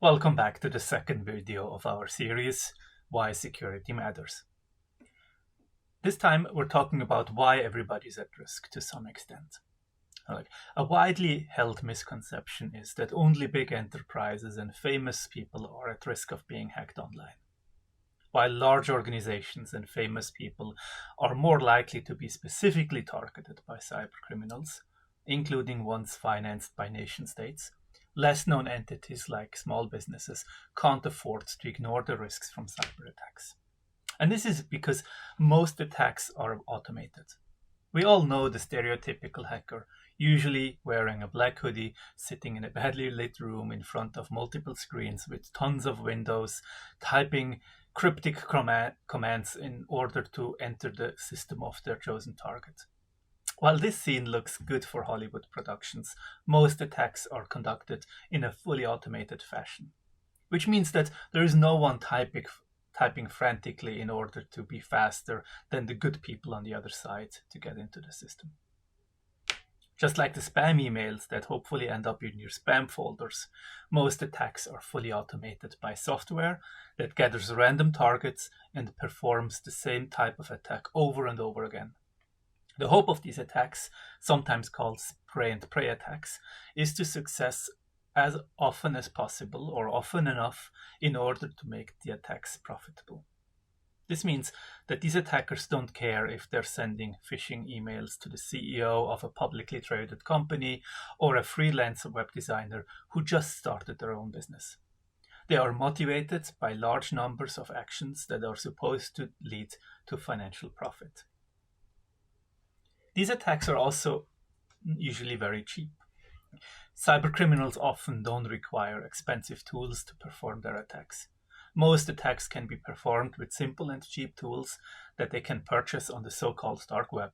Welcome back to the second video of our series, Why Security Matters. This time we're talking about why everybody's at risk to some extent. A widely held misconception is that only big enterprises and famous people are at risk of being hacked online, while large organizations and famous people are more likely to be specifically targeted by cybercriminals, including ones financed by nation states. Less known entities like small businesses can't afford to ignore the risks from cyber attacks. And this is because most attacks are automated. We all know the stereotypical hacker, usually wearing a black hoodie, sitting in a badly lit room in front of multiple screens with tons of windows, typing cryptic commands in order to enter the system of their chosen target. While this scene looks good for Hollywood productions, most attacks are conducted in a fully automated fashion, which means that there is no one typing frantically in order to be faster than the good people on the other side to get into the system. Just like the spam emails that hopefully end up in your spam folders, most attacks are fully automated by software that gathers random targets and performs the same type of attack over and over again. The hope of these attacks, sometimes called spray and pray attacks, is to success as often as possible or often enough in order to make the attacks profitable. This means that these attackers don't care if they're sending phishing emails to the CEO of a publicly traded company or a freelance web designer who just started their own business. They are motivated by large numbers of actions that are supposed to lead to financial profit. These attacks are also usually very cheap. Cybercriminals often don't require expensive tools to perform their attacks. Most attacks can be performed with simple and cheap tools that they can purchase on the so-called dark web.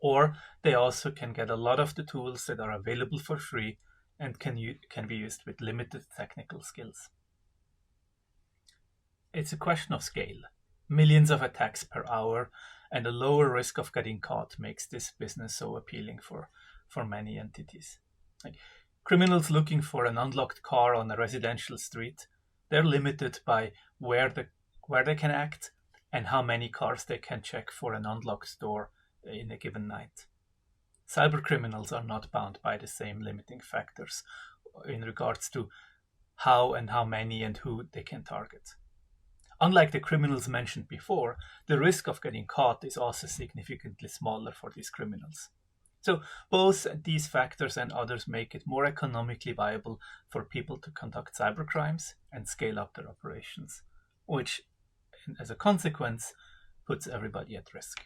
Or they also can get a lot of the tools that are available for free and can be used with limited technical skills. It's a question of scale. Millions of attacks per hour and a lower risk of getting caught makes this business so appealing for many entities. Criminals looking for an unlocked car on a residential street, they're limited by where they can act and how many cars they can check for an unlocked door in a given night. Cybercriminals are not bound by the same limiting factors in regards to how many and who they can target. Unlike the criminals mentioned before, the risk of getting caught is also significantly smaller for these criminals. So both these factors and others make it more economically viable for people to conduct cybercrimes and scale up their operations, which, as a consequence, puts everybody at risk.